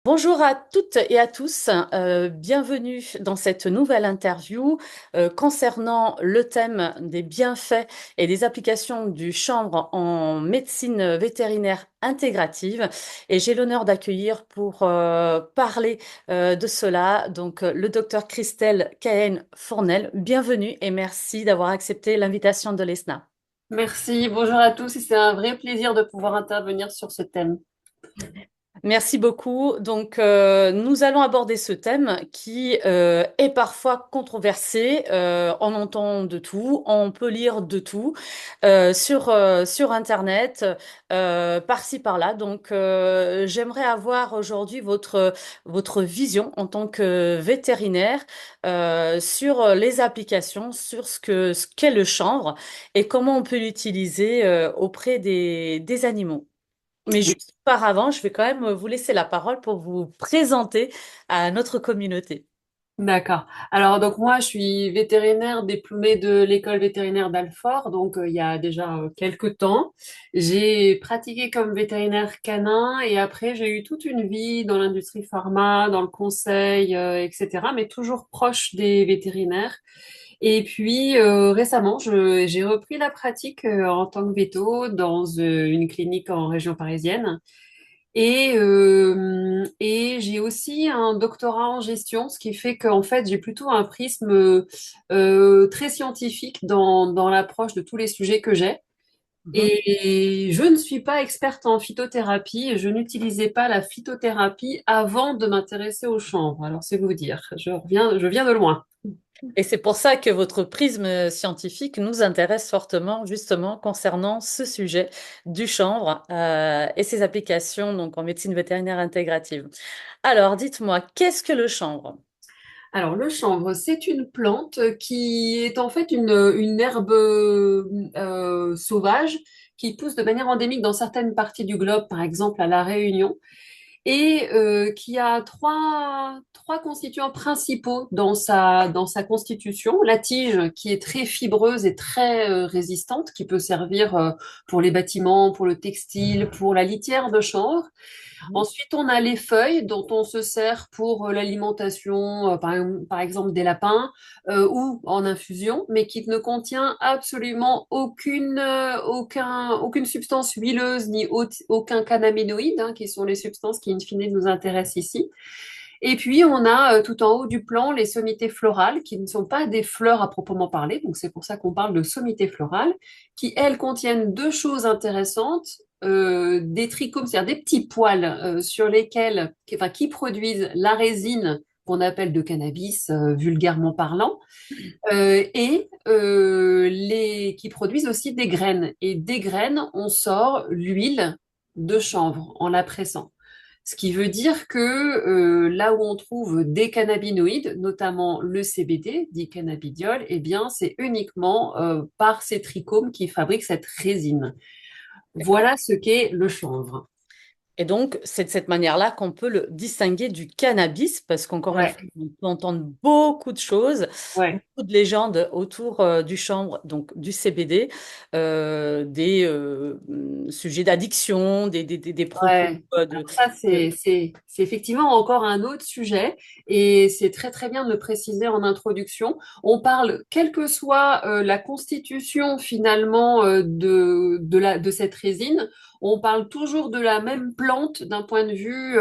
Bonjour à toutes et à tous, bienvenue dans cette nouvelle interview concernant le thème des bienfaits et des applications du chanvre en médecine vétérinaire intégrative. Et j'ai l'honneur d'accueillir pour parler de cela le docteur Christelle Cahen-Fournel. Bienvenue et merci d'avoir accepté l'invitation de l'ESNA. Merci, bonjour à tous et c'est un vrai plaisir de pouvoir intervenir sur ce thème. Merci beaucoup. Nous allons aborder ce thème qui est parfois controversé. On entend de tout, on peut lire de tout sur Internet, par-ci, par-là. J'aimerais avoir aujourd'hui votre vision en tant que vétérinaire sur les applications, sur ce qu'est le chanvre et comment on peut l'utiliser auprès des animaux. Mais juste auparavant, je vais quand même vous laisser la parole pour vous présenter à notre communauté. D'accord. Alors donc moi je suis vétérinaire diplômée de l'école vétérinaire d'Alfort, il y a déjà quelques temps. J'ai pratiqué comme vétérinaire canin et après j'ai eu toute une vie dans l'industrie pharma, dans le conseil, etc. Mais toujours proche des vétérinaires. Et puis récemment j'ai repris la pratique en tant que véto dans une clinique en région parisienne. Et j'ai aussi un doctorat en gestion, ce qui fait qu'en fait, j'ai plutôt un prisme très scientifique dans l'approche de tous les sujets que j'ai. Mhm. Et je ne suis pas experte en phytothérapie et je n'utilisais pas la phytothérapie avant de m'intéresser au chanvre. Alors, c'est vous dire, je viens de loin. Et c'est pour ça que votre prisme scientifique nous intéresse fortement, justement, concernant ce sujet du chanvre et ses applications donc, en médecine vétérinaire intégrative. Alors, dites-moi, qu'est-ce que le chanvre? Alors, le chanvre, c'est une plante qui est en fait une herbe sauvage qui pousse de manière endémique dans certaines parties du globe, par exemple à La Réunion, et qui a trois constituants principaux dans sa constitution. La tige, qui est très fibreuse et très résistante, qui peut servir pour les bâtiments, pour le textile, pour la litière de chanvre. Ensuite, on a les feuilles dont on se sert pour l'alimentation, par exemple des lapins, ou en infusion, mais qui ne contient absolument aucune substance huileuse ni aucun cannabinoïde, hein, qui sont les substances qui, in fine, nous intéressent ici. Et puis, on a tout en haut du plan les sommités florales, qui ne sont pas des fleurs à proprement parler, donc c'est pour ça qu'on parle de sommités florales, qui, elles, contiennent deux choses intéressantes, des trichomes, c'est-à-dire des petits poils sur lesquels, qui produisent la résine qu'on appelle de cannabis, vulgairement parlant, qui produisent aussi des graines. Et des graines, on sort l'huile de chanvre en la pressant. Ce qui veut dire que là où on trouve des cannabinoïdes, notamment le CBD, dit cannabidiol, eh bien, c'est uniquement par ces trichomes qui fabriquent cette résine. Voilà ce qu'est le chanvre. Et donc, c'est de cette manière-là qu'on peut le distinguer du cannabis, parce qu'encore une Ouais, fois, on peut entendre beaucoup de choses, ouais. beaucoup de légendes autour du chanvre, donc du CBD, des sujets d'addiction, des propos Ouais. de... Alors ça, c'est effectivement encore un autre sujet et c'est très très bien de le préciser en introduction. On parle, quelle que soit la constitution finalement de cette résine, on parle toujours de la même plante d'un point de vue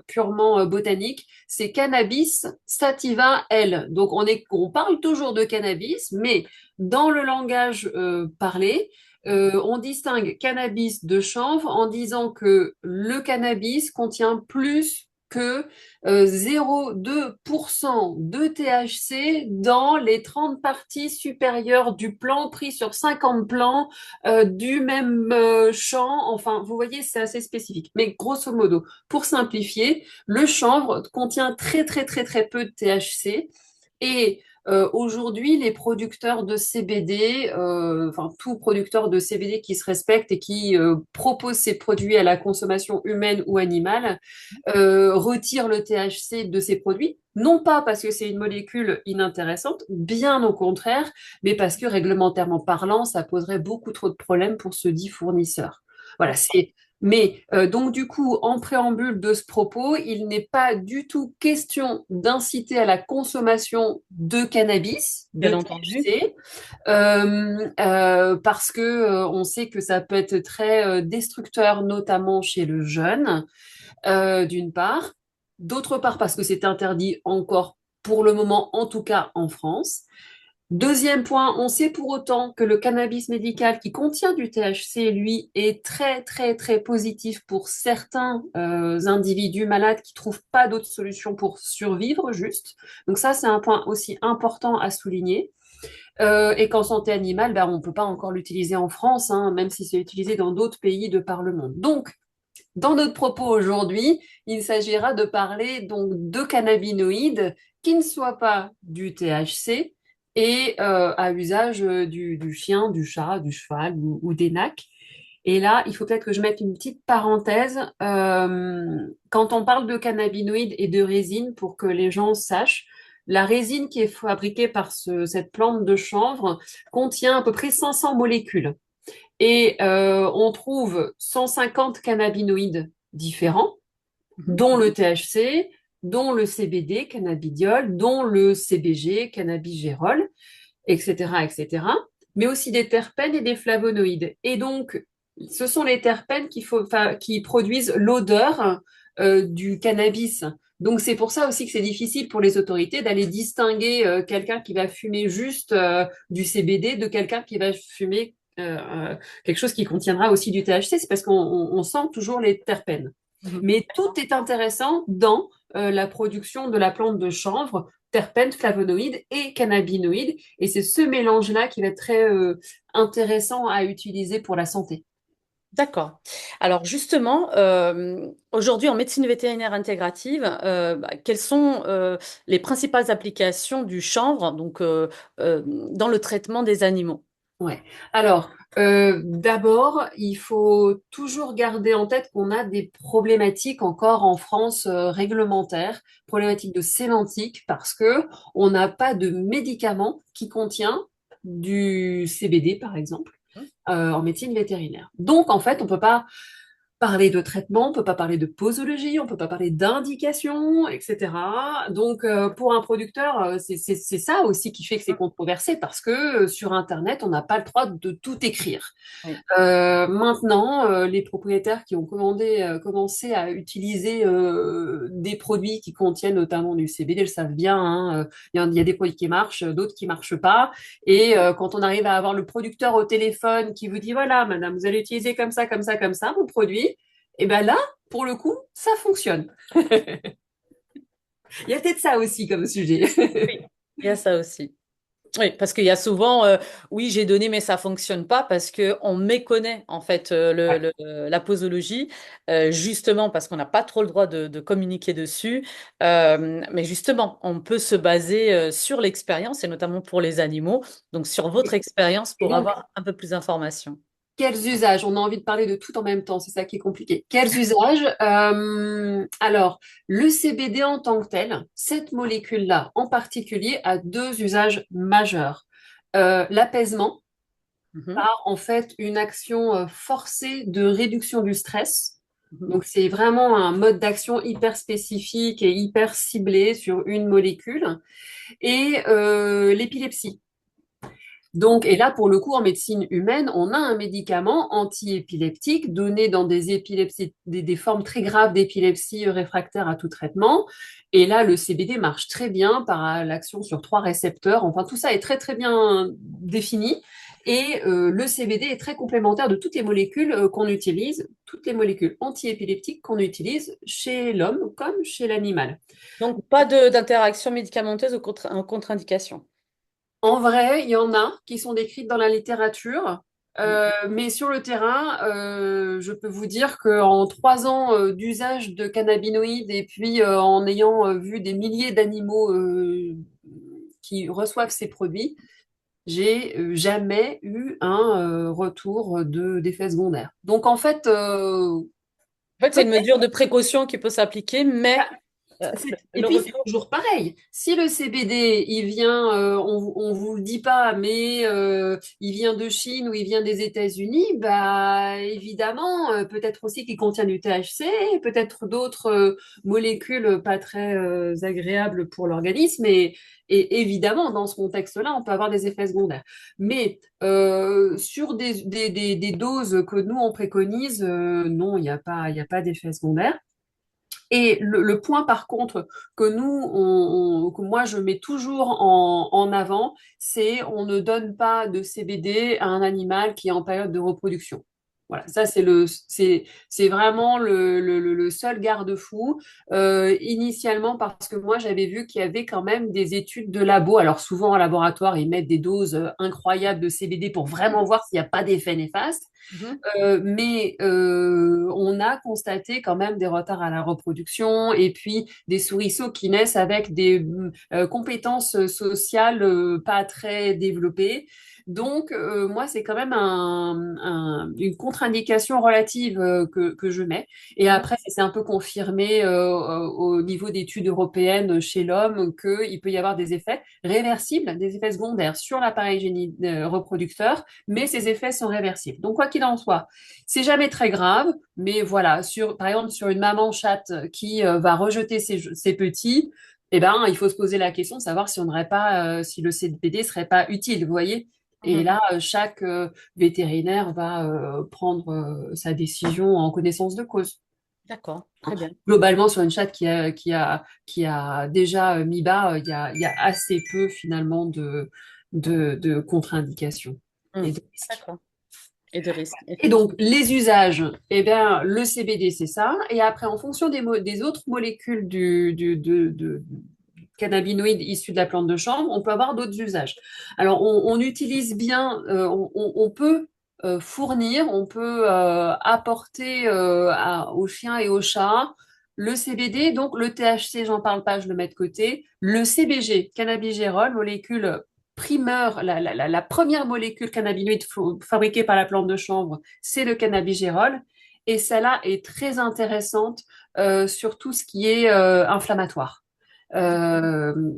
purement botanique. C'est Cannabis sativa L. Donc on parle toujours de cannabis, mais dans le langage parlé, on distingue cannabis de chanvre en disant que le cannabis contient plus que 0,2% de THC dans les 30 parties supérieures du plant pris sur 50 plants du même champ. Enfin, vous voyez, c'est assez spécifique. Mais grosso modo, pour simplifier, le chanvre contient très très très très peu de THC et Aujourd'hui, les producteurs de CBD, enfin tout producteur de CBD qui se respecte et qui propose ses produits à la consommation humaine ou animale, retire le THC de ses produits, non pas parce que c'est une molécule inintéressante, bien au contraire, mais parce que réglementairement parlant, ça poserait beaucoup trop de problèmes pour ce dit fournisseur. Voilà, D'accord. c'est. Mais donc du coup, en préambule de ce propos, il n'est pas du tout question d'inciter à la consommation de cannabis, de Bien entendu. THC, parce que on sait que ça peut être très destructeur, notamment chez le jeune, d'une part. D'autre part, parce que c'est interdit encore pour le moment, en tout cas en France. Deuxième point, on sait pour autant que le cannabis médical qui contient du THC, lui, est très, très, très positif pour certains individus malades qui trouvent pas d'autre solution pour survivre, juste. Donc ça, c'est un point aussi important à souligner. Et qu'en santé animale, ben, on ne peut pas encore l'utiliser en France, hein, même si c'est utilisé dans d'autres pays de par le monde. Donc, dans notre propos aujourd'hui, il s'agira de parler donc de cannabinoïdes qui ne soient pas du THC et à usage du chien, du chat, du cheval ou des nacs. Et là, il faut peut-être que je mette une petite parenthèse. Quand on parle de cannabinoïdes et de résine, pour que les gens sachent, la résine qui est fabriquée par cette plante de chanvre contient à peu près 500 molécules. Et on trouve 150 cannabinoïdes différents, Mhm. dont le THC, dont le CBD, cannabidiol, dont le CBG, cannabigérol, etc., etc., mais aussi des terpènes et des flavonoïdes. Et donc, ce sont les terpènes qui produisent l'odeur du cannabis. Donc, c'est pour ça aussi que c'est difficile pour les autorités d'aller distinguer quelqu'un qui va fumer juste du CBD de quelqu'un qui va fumer quelque chose qui contiendra aussi du THC. C'est parce qu'on sent toujours les terpènes. Mhm. Mais tout est intéressant dans la production de la plante de chanvre, terpènes, flavonoïdes et cannabinoïdes. Et c'est ce mélange-là qui va être très intéressant à utiliser pour la santé. D'accord. Alors justement, aujourd'hui en médecine vétérinaire intégrative, quelles sont les principales applications du chanvre dans le traitement des animaux? Ouais. Alors, d'abord, il faut toujours garder en tête qu'on a des problématiques encore en France réglementaires, problématiques de sémantique, parce que on n'a pas de médicament qui contient du CBD, par exemple, en médecine vétérinaire. Donc, en fait, on peut pas parler de traitement, on peut pas parler de posologie, on peut pas parler d'indication, etc. Donc, pour un producteur, c'est ça aussi qui fait que c'est controversé, parce que sur Internet, on n'a pas le droit de tout écrire. Oui. Maintenant, les propriétaires qui ont commencé à utiliser des produits qui contiennent notamment du CBD le savent bien, hein. Il y a des produits qui marchent, d'autres qui marchent pas. Et quand on arrive à avoir le producteur au téléphone qui vous dit, voilà, madame, vous allez utiliser comme ça, comme ça, comme ça, mon produit, et ben là, pour le coup, ça fonctionne. Il y a peut-être ça aussi comme sujet. Oui, il y a ça aussi. Oui, parce qu'il y a souvent, oui, j'ai donné, mais ça fonctionne pas parce que on méconnaît en fait la posologie, justement parce qu'on n'a pas trop le droit de communiquer dessus. Mais justement, on peut se baser sur l'expérience et notamment pour les animaux, donc sur votre expérience Et pour donc, avoir un peu plus d'informations. quels usages? On a envie de parler de tout en même temps, c'est ça qui est compliqué. Quels usages? Alors, le CBD en tant que tel, cette molécule-là en particulier, a deux usages majeurs. L'apaisement, Mhm, par en fait une action forcée de réduction du stress. mhm. Donc, c'est vraiment un mode d'action hyper spécifique et hyper ciblé sur une molécule. Et l'épilepsie. Donc, et là, pour le coup, en médecine humaine, on a un médicament anti-épileptique donné dans des épilepsies, des formes très graves d'épilepsie réfractaire à tout traitement. Et là, le CBD marche très bien par l'action sur trois récepteurs. Enfin, tout ça est très, très bien défini. Et le CBD est très complémentaire de toutes les molécules qu'on utilise, toutes les molécules anti-épileptiques qu'on utilise chez l'homme comme chez l'animal. Donc, pas d'interaction médicamenteuse ou en contre-indication. En vrai, il y en a qui sont décrites dans la littérature, Mm. mais sur le terrain, je peux vous dire qu'en 3 ans d'usage de cannabinoïdes et puis en ayant vu des milliers d'animaux qui reçoivent ces produits, j'ai jamais eu un retour d'effet secondaire. Donc en fait, En fait, c'est une mesure de précaution qui peut s'appliquer, mais et le puis, c'est retour. toujours pareil. Si le CBD, il vient, on vous le dit pas, mais il vient de Chine ou il vient des États-Unis, bah évidemment, peut-être aussi qu'il contient du THC, peut-être d'autres molécules pas très agréables pour l'organisme. Et évidemment, dans ce contexte-là, on peut avoir des effets secondaires. Mais sur des doses que nous, on préconise, non, il y a pas d'effet secondaire. Et le point, par contre, que que moi, je mets toujours en avant, c'est on ne donne pas de CBD à un animal qui est en période de reproduction. Voilà, ça, c'est vraiment le seul garde-fou. Initialement, parce que moi, j'avais vu qu'il y avait quand même des études de labo. Alors, souvent, en laboratoire, ils mettent des doses incroyables de CBD pour vraiment voir s'il n'y a pas d'effet néfaste. Mhm. Mais on a constaté quand même des retards à la reproduction et puis des souriceaux qui naissent avec des compétences sociales pas très développées. Donc, moi, c'est quand même une contre-indication relative que je mets. Et Mhm. après, c'est un peu confirmé au niveau d'études européennes chez l'homme qu'il peut y avoir des effets réversibles, des effets secondaires sur l'appareil reproducteur, mais ces effets sont réversibles. Donc, quoi qu'il en soit, c'est jamais très grave, mais voilà, par exemple, sur une maman chatte qui va rejeter ses petits, eh ben, il faut se poser la question de savoir si on n'aurait pas, si le CBD serait pas utile, vous voyez. Et Mhm. là, chaque vétérinaire va prendre sa décision en connaissance de cause. D'accord, très bien. Globalement, sur une chatte qui a déjà mis bas, il y a assez peu finalement de contre-indications et Mhm. de risques. D'accord. Et de risque, Et effectivement. donc, les usages, eh bien, le CBD, c'est ça. Et après, en fonction des autres molécules du cannabinoïde issu de la plante de chanvre, on peut avoir d'autres usages. Alors, on utilise bien, on peut fournir, on peut apporter aux chiens et aux chats le CBD, donc le THC, j'en parle pas, je le mets de côté. Le CBG, cannabigérol, molécule primeur, la première molécule cannabinoïde fabriquée par la plante de chanvre, c'est le cannabigérol. Et celle-là est très intéressante sur tout ce qui est inflammatoire,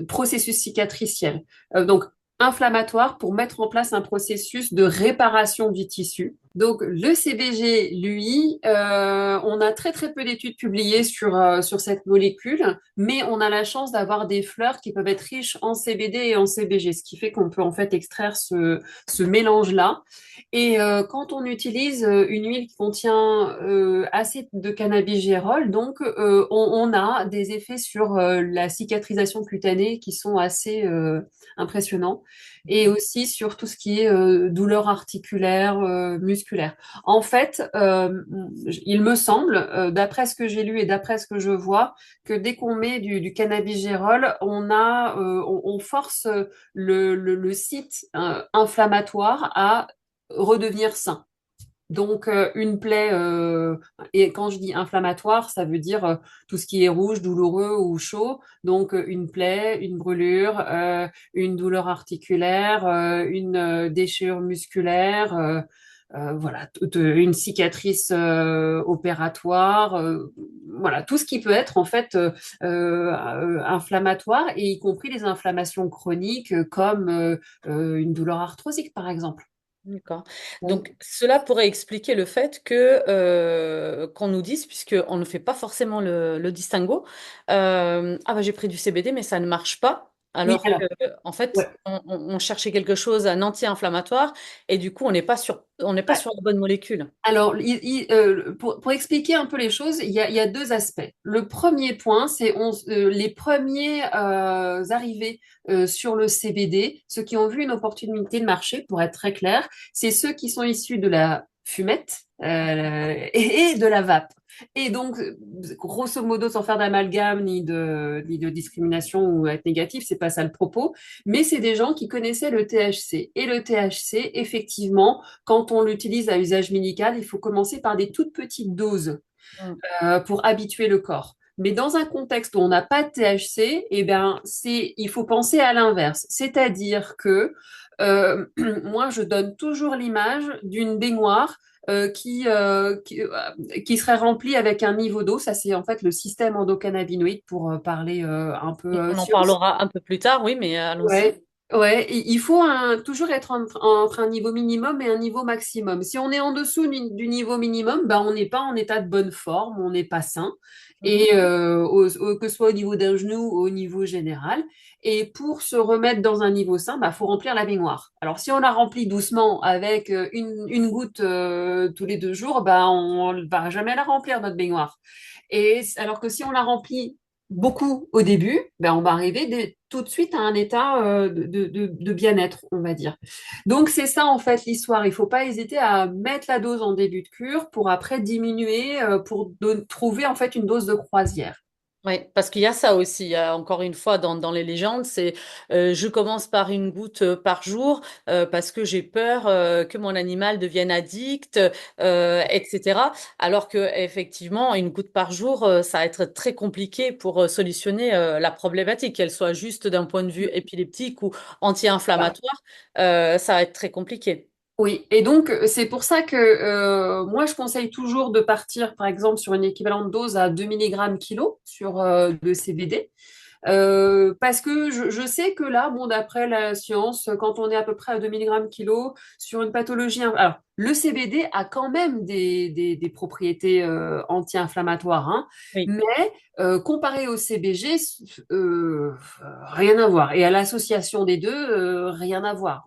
processus cicatriciel. Donc, inflammatoire pour mettre en place un processus de réparation du tissu. Donc, le CBG, lui, on a très très peu d'études publiées sur cette molécule, mais on a la chance d'avoir des fleurs qui peuvent être riches en CBD et en CBG, ce qui fait qu'on peut en fait extraire ce mélange-là. Et quand on utilise une huile qui contient assez de cannabigérol, donc on a des effets sur la cicatrisation cutanée qui sont assez impressionnants et aussi sur tout ce qui est douleur articulaire, musculaire. En fait, il me semble, d'après ce que j'ai lu et d'après ce que je vois, que dès qu'on met du cannabigérol, on force le site inflammatoire à redevenir sain. Donc, une plaie, et quand je dis inflammatoire, ça veut dire tout ce qui est rouge, douloureux ou chaud. Donc, une plaie, une brûlure, une douleur articulaire, une déchirure musculaire, voilà, une cicatrice opératoire, voilà, tout ce qui peut être en fait inflammatoire, et y compris les inflammations chroniques comme une douleur arthrosique, par exemple. D'accord. Oui. Donc, cela pourrait expliquer le fait que qu'on nous dise, puisqu'on ne fait pas forcément le distinguo, ah bah j'ai pris du CBD, mais ça ne marche pas. Oui, Alors alors. que, en fait, Ouais. on cherchait quelque chose, un anti-inflammatoire, et du coup, on n'est pas Ouais. sur la bonne molécule. Alors, pour expliquer un peu les choses, il y a deux aspects. Le premier point, c'est les premiers arrivés sur le CBD, ceux qui ont vu une opportunité de marché, pour être très clair, c'est ceux qui sont issus de la fumette et de la vape. Et donc, grosso modo, sans faire d'amalgame ni de discrimination ou être négatif, c'est pas ça le propos, mais c'est des gens qui connaissaient le THC. Et le THC, effectivement, quand on l'utilise à usage médical, il faut commencer par des toutes petites doses Mm. pour habituer le corps. Mais dans un contexte où on n'a pas de THC, eh ben, il faut penser à l'inverse. C'est-à-dire que moi, je donne toujours l'image d'une baignoire qui serait remplie avec un niveau d'eau. Ça, c'est en fait le système endocannabinoïde pour parler un peu On en science. parlera un peu plus tard, oui, mais allons-y. Ouais, ouais, il faut toujours être entre un niveau minimum et un niveau maximum. Si on est en dessous du niveau minimum, ben on n'est pas en état de bonne forme, on n'est pas sain, Mhm. et que ce soit au niveau d'un genou ou au niveau général. Et pour se remettre dans un niveau sain, bah, faut remplir la baignoire. Alors si on la remplit doucement avec une goutte tous les 2 jours, bah, on ne va jamais la remplir, notre baignoire. Et alors que si on la remplit beaucoup au début, ben on va arriver tout de suite à un état de bien-être, on va dire. Donc c'est ça en fait l'histoire. Il faut pas hésiter à mettre la dose en début de cure pour après diminuer pour trouver en fait une dose de croisière. Oui, parce qu'il y a ça aussi. Il y a, encore une fois, dans les légendes, c'est je commence par une goutte par jour parce que j'ai peur que mon animal devienne addict, etc. Alors que effectivement, une goutte par jour, ça va être très compliqué pour solutionner la problématique, qu'elle soit juste d'un point de vue épileptique ou anti-inflammatoire, ça va être très compliqué. Oui, et donc c'est pour ça que moi je conseille toujours de partir par exemple sur une équivalente dose à 2 mg kilo sur le CBD. Parce que je sais que là, bon, d'après la science, quand on est à peu près à 2 mg kilo sur une pathologie, alors le CBD a quand même des propriétés anti-inflammatoires, hein, Oui. mais comparé au CBG, rien à voir. Et à l'association des deux, rien à voir.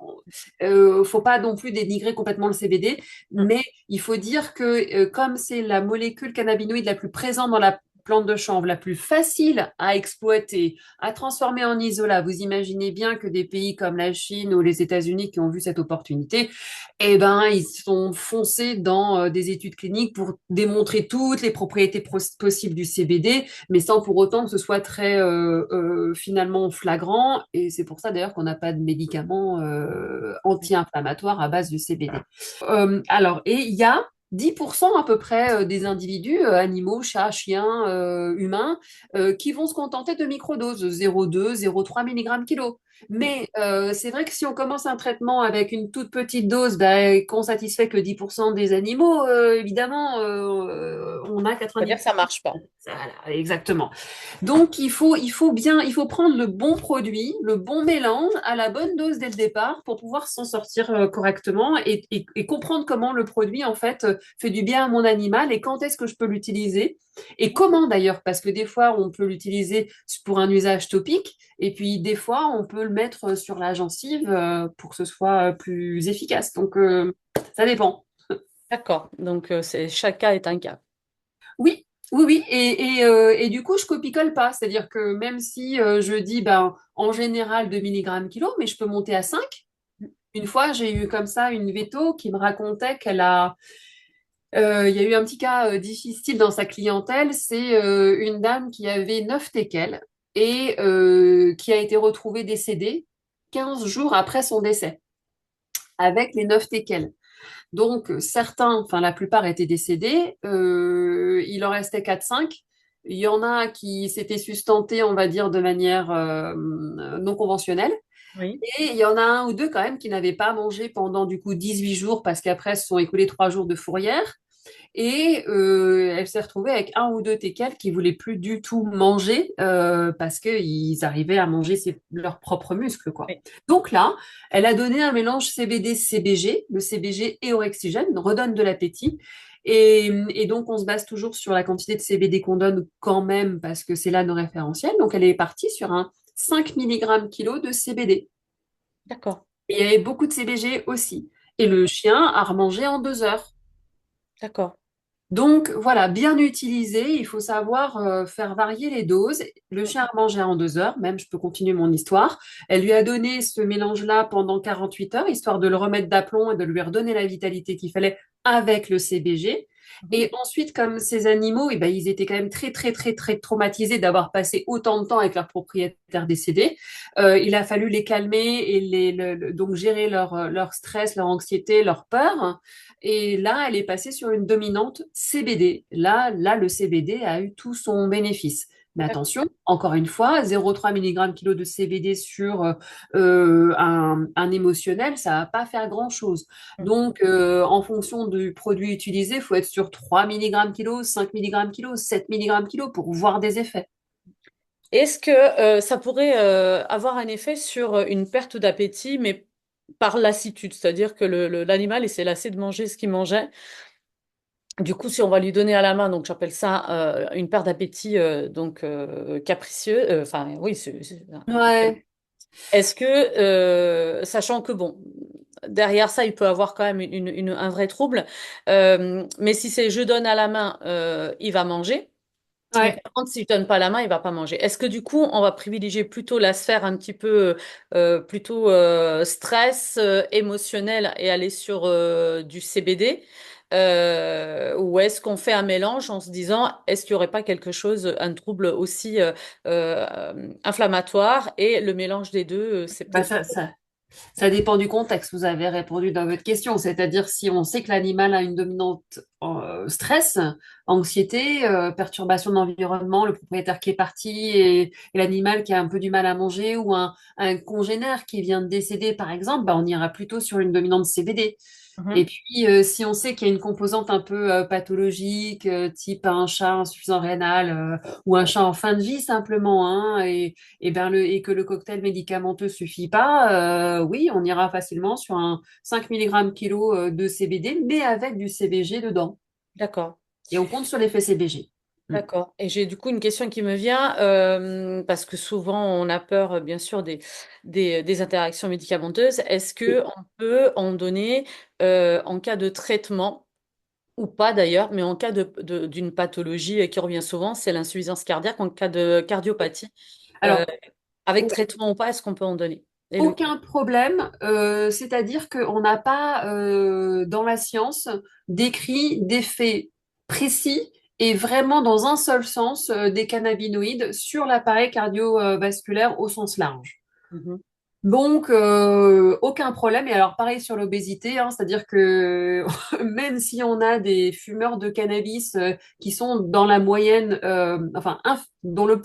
Faut pas non plus dénigrer complètement le CBD, mais il faut dire que comme c'est la molécule cannabinoïde la plus présente dans la plante de chanvre, la plus facile à exploiter, à transformer en isolat. Vous imaginez bien que des pays comme la Chine ou les États-Unis qui ont vu cette opportunité, eh ben, ils sont foncés dans des études cliniques pour démontrer toutes les propriétés possibles du CBD, mais sans pour autant que ce soit très finalement flagrant. Et c'est pour ça d'ailleurs qu'on n'a pas de médicaments anti-inflammatoires à base du CBD. Alors, et il y a 10% à peu près des individus, animaux, chats, chiens, humains, qui vont se contenter de microdoses, 0,2, 0,3 mg kilo. Mais c'est vrai que si on commence un traitement avec une toute petite dose, ben, qu'on satisfait que 10% des animaux, évidemment, on a C'est-à-dire que 90%. ça marche pas. Voilà, exactement. Donc, il faut prendre le bon produit, le bon mélange à la bonne dose dès le départ pour pouvoir s'en sortir correctement et comprendre comment le produit, en fait, fait du bien à mon animal et quand est-ce que je peux l'utiliser et comment d'ailleurs, parce que des fois, on peut l'utiliser pour un usage topique et puis des fois, on peut le mettre sur la gencive pour que ce soit plus efficace. Donc, ça dépend. D'accord. Donc, c'est chaque cas est un cas. Oui, oui, oui. Et du coup, je copie-colle pas. C'est-à-dire que même si je dis ben, en général 2 mg kilo, mais je peux monter à 5. Une fois, j'ai eu comme ça une véto qui me racontait il y a eu un petit cas difficile dans sa clientèle. C'est une dame qui avait 9 téquelles et qui a été retrouvée décédée 15 jours après son décès avec les 9 téquelles. Donc, certains, enfin la plupart étaient décédés. Il en restait 4-5. Il y en a qui s'étaient sustentés, on va dire, de manière non conventionnelle. Oui. Et il y en a un ou deux quand même qui n'avaient pas mangé pendant du coup 18 jours parce qu'après se sont écoulés 3 jours de fourrière. Et elle s'est retrouvée avec un ou deux teckels qui voulaient plus du tout manger parce qu'ils arrivaient à manger leurs propres muscles, quoi. Oui. Donc là, elle a donné un mélange CBD-CBG. Le CBG et orexigène redonne de l'appétit. Et donc, on se base toujours sur la quantité de CBD qu'on donne quand même parce que c'est là nos référentiels. Donc, elle est partie sur un 5 mg kilo de CBD. D'accord. Et il y avait beaucoup de CBG aussi. Et le chien a remangé en 2 heures. D'accord. Donc voilà, bien utilisé, il faut savoir faire varier les doses. Le chien a mangé en 2 heures, même je peux continuer mon histoire. Elle lui a donné ce mélange-là pendant 48 heures, histoire de le remettre d'aplomb et de lui redonner la vitalité qu'il fallait avec le CBG. Mhm. Et ensuite, comme ces animaux, eh ben, ils étaient quand même très, très, très, très traumatisés d'avoir passé autant de temps avec leur propriétaire décédé. Il a fallu les calmer et donc gérer leur stress, leur anxiété, leur peur. Et là, elle est passée sur une dominante CBD. Là, le CBD a eu tout son bénéfice. Mais attention, encore une fois, 0,3 mg kilo de CBD sur un émotionnel, ça va pas faire grand-chose. Donc, en fonction du produit utilisé, il faut être sur 3 mg kilo, 5 mg kilo, 7 mg kilo pour voir des effets. Est-ce que ça pourrait avoir un effet sur une perte d'appétit, mais par lassitude, c'est-à-dire que l'animal il s'est lassé de manger ce qu'il mangeait. Du coup, si on va lui donner à la main, donc j'appelle ça une perte d'appétit donc capricieux. Enfin, oui, Ouais, est-ce que, sachant que bon, derrière ça, il peut avoir quand même un vrai trouble, mais si c'est je donne à la main, il va manger. Mais ouais. par contre, si je donne pas la main, il va pas manger. Est-ce que du coup, on va privilégier plutôt la sphère un petit peu plutôt stress émotionnel et aller sur du CBD, ou est-ce qu'on fait un mélange en se disant est-ce qu'il y aurait pas quelque chose, un trouble aussi inflammatoire et le mélange des deux, c'est Bah, peut-être. ça dépend du contexte. Vous avez répondu dans votre question. C'est-à-dire si on sait que l'animal a une dominante stress, anxiété, perturbation de l'environnement, le propriétaire qui est parti et l'animal qui a un peu du mal à manger ou un congénère qui vient de décéder, par exemple, bah, on ira plutôt sur une dominante CBD. Et Mhm. puis, si on sait qu'il y a une composante un peu pathologique, type un chat insuffisant rénal ou un chat en fin de vie simplement, hein, et que le cocktail médicamenteux suffit pas, oui, on ira facilement sur un 5 mg kilo de CBD, mais avec du CBG dedans. D'accord. Et on compte sur l'effet CBG. Mm. D'accord. Et j'ai du coup une question qui me vient, parce que souvent on a peur, bien sûr, des interactions médicamenteuses. Est-ce que on peut en donner en cas de traitement, ou pas d'ailleurs, mais en cas d'une pathologie qui revient souvent, c'est l'insuffisance cardiaque, en cas de cardiopathie, euh, Alors, avec traitement ou pas, est-ce qu'on peut en donner? Et lequel? aucun problème, c'est-à-dire qu'on n'a pas dans la science décrit d'effets précis et vraiment dans un seul sens des cannabinoïdes sur l'appareil cardiovasculaire au sens large. Mhm. Donc, aucun problème. Et alors, pareil sur l'obésité, hein, c'est-à-dire que même si on a des fumeurs de cannabis qui sont dans la moyenne, dont le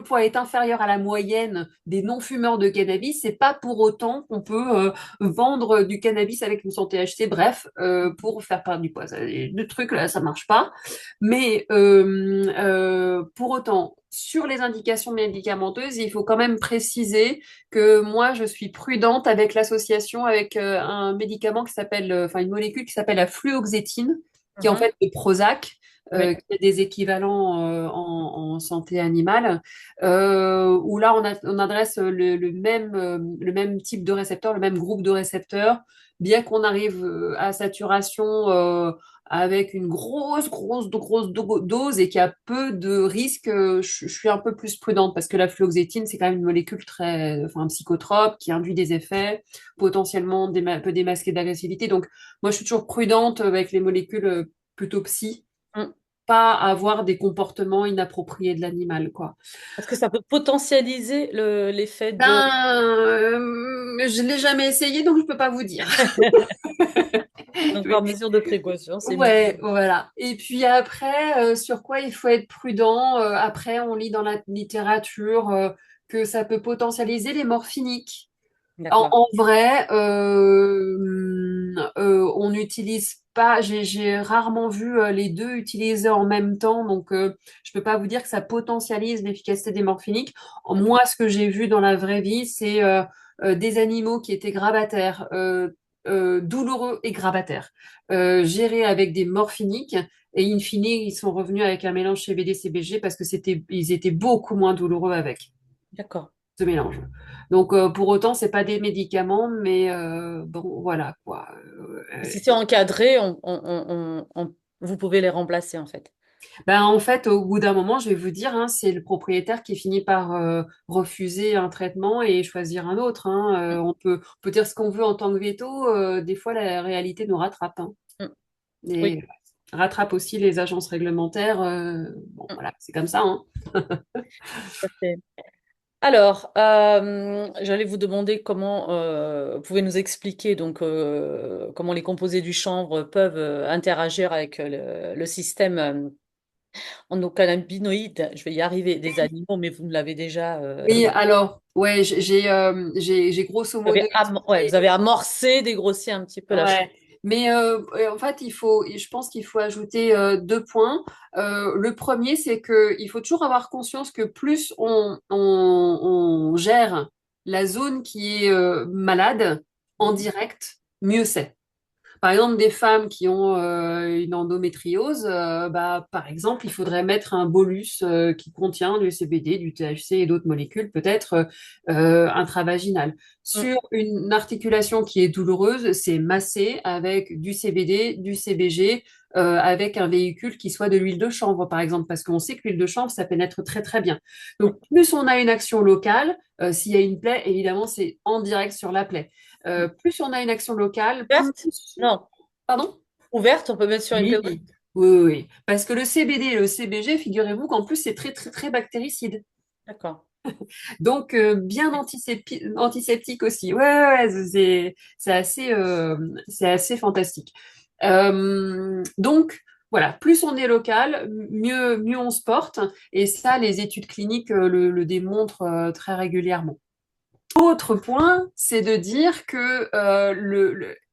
poids est inférieur à la moyenne des non-fumeurs de cannabis, c'est pas pour autant qu'on peut vendre du cannabis avec une santé THC, bref, pour faire perdre du poids. Le truc là, ça marche pas. Mais pour autant, sur les indications médicamenteuses, il faut quand même préciser que moi, je suis prudente avec l'association avec un médicament qui s'appelle, enfin une molécule qui s'appelle la fluoxétine, qui est en Mhm. fait le Prozac, Oui. qui a des équivalents en santé animale, où là, on adresse le même type de récepteur, le même groupe de récepteurs, bien qu'on arrive à saturation avec une dose et qu'il y a peu de risques, je suis un peu plus prudente parce que la fluoxétine, c'est quand même une molécule enfin, un psychotrope qui induit des effets, potentiellement peut démasquer d'agressivité. Donc, moi, je suis toujours prudente avec les molécules plutôt psy, Mm. pas avoir des comportements inappropriés de l'animal, quoi. Est-ce que ça peut potentialiser l'effet de... Ben, je l'ai jamais essayé, donc je peux pas vous dire. Donc, par mesure de précaution, c'est mieux. Ouais, voilà. Et puis après, sur quoi il faut être prudent? Après, on lit dans la littérature que ça peut potentialiser les morphiniques. D'accord. En vrai, on n'utilise pas. J'ai rarement vu les deux utilisés en même temps, donc je peux pas vous dire que ça potentialise l'efficacité des morphiniques. Moi, ce que j'ai vu dans la vraie vie, c'est des animaux qui étaient grabataires, douloureux et grabataires, gérés avec des morphiniques. Et in fine, ils sont revenus avec un mélange CBD-CBG parce que ils étaient beaucoup moins douloureux avec D'accord. ce mélange. Donc, pour autant, c'est pas des médicaments, mais bon, voilà quoi. Si c'est encadré, vous pouvez les remplacer en fait. Ben, en fait, au bout d'un moment, je vais vous dire, hein, c'est le propriétaire qui finit par refuser un traitement et choisir un autre, hein. On peut dire ce qu'on veut en tant que veto, des fois la réalité nous rattrape, hein. Mm. Oui. Et, rattrape aussi les agences réglementaires. Bon, Mm, voilà, c'est comme ça, hein. tout à fait. Alors, j'allais vous demander comment vous pouvez nous expliquer donc comment les composés du chanvre peuvent interagir avec le système endocannabinoïde. Je vais y arriver des animaux, mais vous me l'avez déjà Oui, alors, ouais, j'ai grosso modo ouais, expliqué. vous avez amorcé, dégrossi un petit peu la chose. Ouais, mais en fait, je pense qu'il faut ajouter deux points. Le premier, c'est que il faut toujours avoir conscience que plus on gère la zone qui est malade en Mhm. direct, mieux c'est. Par exemple, des femmes qui ont une endométriose, bah, par exemple, il faudrait mettre un bolus qui contient du CBD, du THC et d'autres molécules, peut-être intravaginal. Mm. Sur une articulation qui est douloureuse, c'est masser avec du CBD, du CBG, avec un véhicule qui soit de l'huile de chanvre, par exemple, parce qu'on sait que l'huile de chanvre, ça pénètre très très bien. Mm. Donc, plus on a une action locale, s'il y a une plaie, évidemment, c'est en direct sur la plaie. Plus on a une action locale, plus... Ouverte? Non, Pardon? ouverte, on peut mettre sur une plaie Oui, ouverte. oui, oui, oui. Parce que le CBD et le CBG, figurez-vous qu'en plus, c'est très, très, très bactéricide. D'accord. Donc, bien antiseptique aussi. Ouais, ouais, ouais, c'est assez fantastique. Donc, voilà, plus on est local, mieux on se porte. Et ça, les études cliniques le démontrent très régulièrement. Autre point, c'est de dire que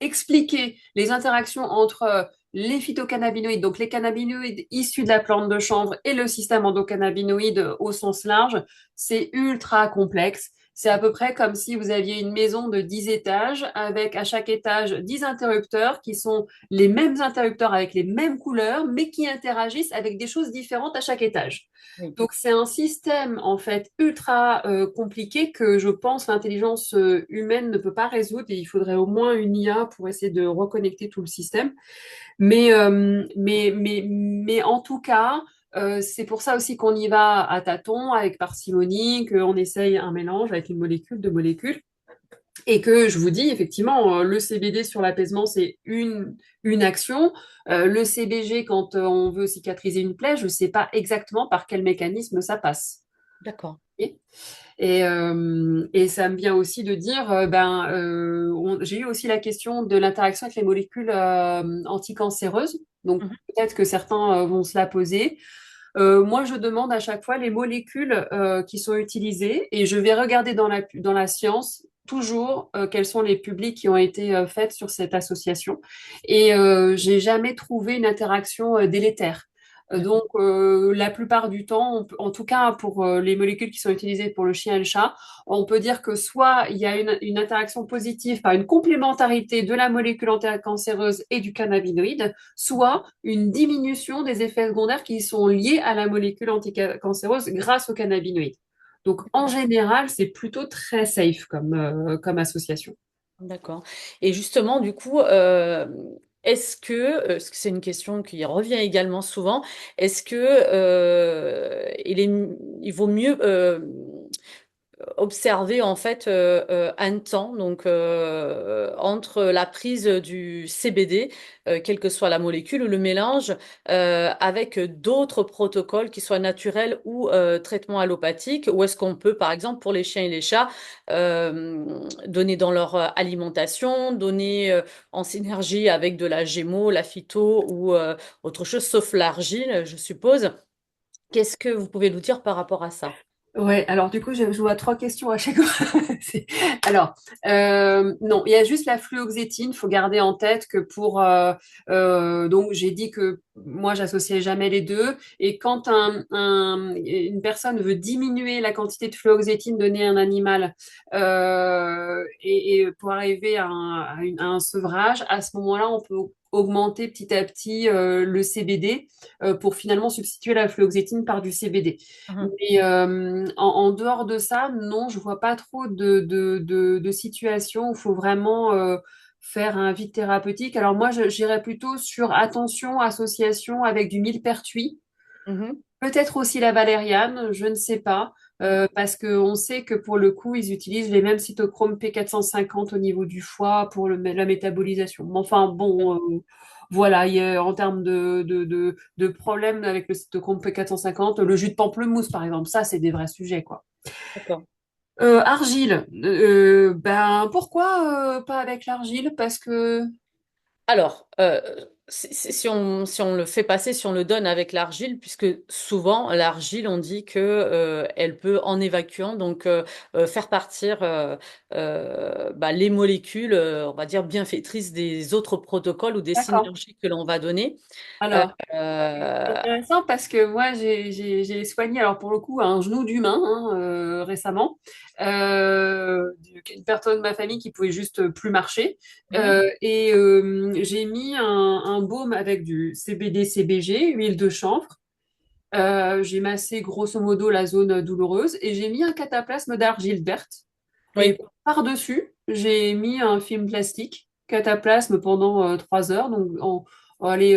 expliquer les interactions entre les phytocannabinoïdes, donc les cannabinoïdes issus de la plante de chanvre et le système endocannabinoïde au sens large, c'est ultra complexe. C'est à peu près comme si vous aviez une maison de 10 étages avec à chaque étage 10 interrupteurs qui sont les mêmes interrupteurs avec les mêmes couleurs, mais qui interagissent avec des choses différentes à chaque étage. Oui. Donc c'est un système en fait ultra compliqué que je pense l'intelligence humaine ne peut pas résoudre et il faudrait au moins une IA pour essayer de reconnecter tout le système. Mais en tout cas, c'est pour ça aussi qu'on y va à tâtons, avec parcimonie, qu'on essaye un mélange avec une molécule, deux molécules. Et que je vous dis, effectivement, le CBD sur l'apaisement, c'est une action. Le CBG, quand on veut cicatriser une plaie, je ne sais pas exactement par quel mécanisme ça passe. D'accord. Et ça me vient aussi de dire, j'ai eu aussi la question de l'interaction avec les molécules anticancéreuses. Donc Mhm. peut-être que certains vont se la poser. Moi, je demande à chaque fois les molécules qui sont utilisées et je vais regarder dans la science toujours quels sont les publics qui ont été faits sur cette association. Et j'ai jamais trouvé une interaction délétère. D'accord. Donc, la plupart du temps, en tout cas pour les molécules qui sont utilisées pour le chien et le chat, on peut dire que soit il y a une interaction positive par une complémentarité de la molécule anticancéreuse et du cannabinoïde, soit une diminution des effets secondaires qui sont liés à la molécule anticancéreuse grâce au cannabinoïde. Donc, en général, c'est plutôt très safe comme association. D'accord. Et justement, du coup, est-ce que c'est une question qui revient également souvent, est-ce que il vaut mieux observer en fait un temps donc entre la prise du CBD, quelle que soit la molécule ou le mélange, avec d'autres protocoles qui soient naturels ou traitements allopathiques, ou est-ce qu'on peut par exemple pour les chiens et les chats donner dans leur alimentation, donner en synergie avec de la gémo, la phyto ou autre chose sauf l'argile, je suppose. Qu'est-ce que vous pouvez nous dire par rapport à ça? Ouais, alors du coup, je vois trois questions à chaque fois. C'est- Alors, non, il y a juste la fluoxétine. Il faut garder en tête que donc j'ai dit que moi, j'associais jamais les deux. Et quand une personne veut diminuer la quantité de fluoxétine donnée à un animal et pour arriver à un sevrage, à ce moment-là, on peut augmenter petit à petit le CBD pour finalement substituer la fluoxétine par du CBD. Mhm. Mais en dehors de ça, non, je vois pas trop de situations où il faut vraiment faire un vide thérapeutique. Alors moi, j'irais plutôt sur attention, association avec du millepertuis. Mhm. Peut-être aussi la valériane, je ne sais pas, parce qu'on sait que pour le coup, ils utilisent les mêmes cytochromes P450 au niveau du foie pour la métabolisation. Mais enfin, bon, Voilà, en termes de problèmes avec le cytochrome P450, le jus de pamplemousse, par exemple, ça, c'est des vrais sujets, quoi. D'accord. Argile, ben pourquoi pas avec l'argile? Parce que Alors, si on le fait passer, si on le donne avec l'argile, puisque souvent l'argile, on dit que elle peut, en évacuant, donc faire partir bah, les molécules, on va dire bienfaitrices des autres protocoles ou des d'accord. synergies que l'on va donner. Euh, Alors, c'est euh, intéressant parce que moi, j'ai soigné, alors pour le coup, un genou d'humain hein, récemment. Une personne de ma famille qui pouvait juste plus marcher. mhm, J'ai mis un baume avec du CBD, CBG, huile de chanvre. J'ai massé grosso modo la zone douloureuse et j'ai mis un cataplasme d'argile verte. Et oui, par-dessus, j'ai mis un film plastique, cataplasme pendant 3 heures. Donc, allez,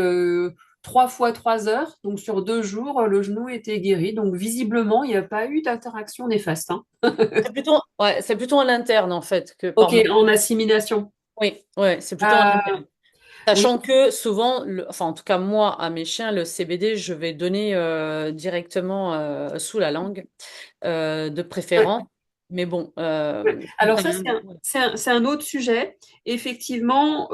3 fois 3 heures. Donc, sur 2 jours, le genou était guéri. Donc, visiblement, il n'y a pas eu d'interaction néfaste, hein. c'est plutôt en interne en fait que Ok, par nous. en assimilation. Oui, ouais, c'est plutôt en Euh, interne. oui, Sachant que souvent, enfin en tout cas moi, à mes chiens, le CBD, je vais donner directement sous la langue, de ouais. préférence. Mais bon, Ouais. c'est Alors quand ça, même. c'est un autre sujet. Effectivement,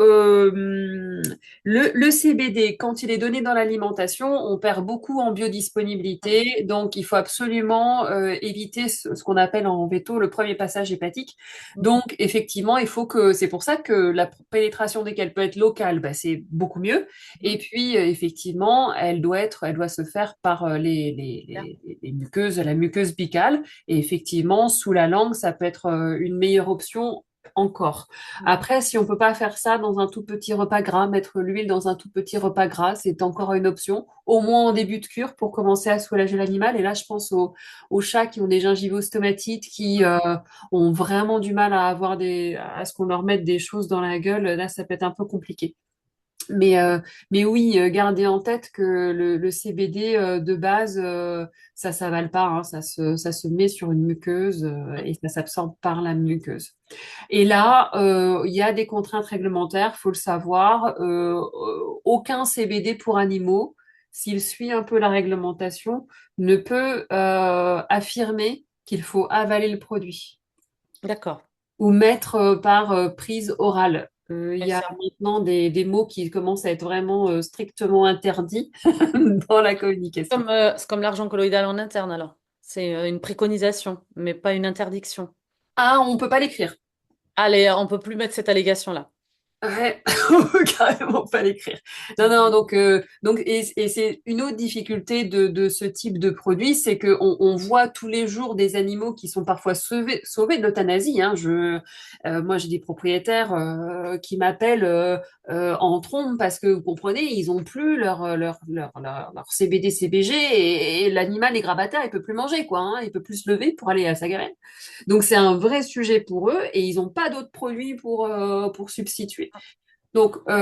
le CBD, quand il est donné dans l'alimentation, on perd beaucoup en biodisponibilité. Donc, il faut absolument éviter ce qu'on appelle en veto le premier passage hépatique. Donc, effectivement, il faut que c'est pour ça que la pénétration dès qu'elle peut être locale, bah, c'est beaucoup mieux. Et puis, effectivement, elle doit se faire par les muqueuses, la muqueuse buccale. Et effectivement, sous la langue, ça peut être une meilleure option encore. Après, si on peut pas faire ça dans un tout petit repas gras, mettre l'huile dans un tout petit repas gras, c'est encore une option, au moins en début de cure pour commencer à soulager l'animal. Et là, je pense aux chats qui ont des gingivostomatites, qui ont vraiment du mal à avoir à ce qu'on leur mette des choses dans la gueule. Là, ça peut être un peu compliqué. Mais, euh, mais oui, gardez en tête que le CBD de base, ça s'avale pas, hein, ça se met sur une muqueuse et ça s'absorbe par la muqueuse. Et là, il y a des contraintes réglementaires, faut le savoir. Aucun CBD pour animaux, s'il suit un peu la réglementation, ne peut affirmer qu'il faut avaler le produit D'accord. ou mettre par prise orale. Il Et y a c'est maintenant des mots qui commencent à être vraiment strictement interdits dans la communication. c'est comme l'argent colloïdal en interne alors. C'est une préconisation, mais pas une interdiction. Ah, on peut pas l'écrire. Allez, on peut plus mettre cette allégation-là. Ouais, on peut carrément pas l'écrire. Non, non, et c'est une autre difficulté de ce type de produit, c'est que on voit tous les jours des animaux qui sont parfois sauvés de l'euthanasie, hein. Moi, j'ai des propriétaires qui m'appellent en trombe parce que vous comprenez, ils ont plus leur CBD, CBG et l'animal est grabataire, il peut plus manger, quoi, hein. Il peut plus se lever pour aller à sa garenne. Donc c'est un vrai sujet pour eux et ils n'ont pas d'autres produits pour substituer. Donc, on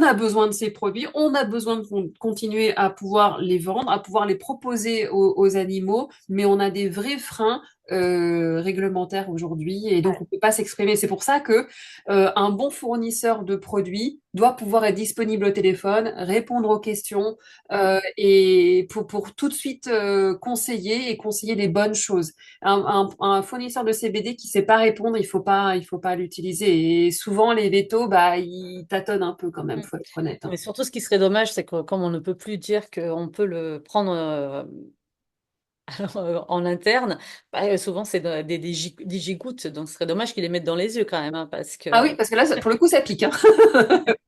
a besoin de ces produits, on a besoin de continuer à pouvoir les vendre, à pouvoir les proposer aux animaux, mais on a des vrais freins réglementaires aujourd'hui et donc on ne peut pas s'exprimer. C'est pour ça que un bon fournisseur de produits doit pouvoir être disponible au téléphone, répondre aux questions et pour tout de suite conseiller et conseiller les bonnes choses. Un fournisseur de CBD qui sait pas répondre, il faut pas l'utiliser. Et souvent, les vétos, bah, ils tâtonnent un peu quand même, faut être honnête, hein. Mais surtout, ce qui serait dommage, c'est que comme on ne peut plus dire qu'on peut le prendre en interne, bah, souvent c'est des gigouttes. Donc, ce serait dommage qu'ils les mettent dans les yeux quand même, hein, parce Ah que oui, parce que là, pour le coup, ça pique, hein.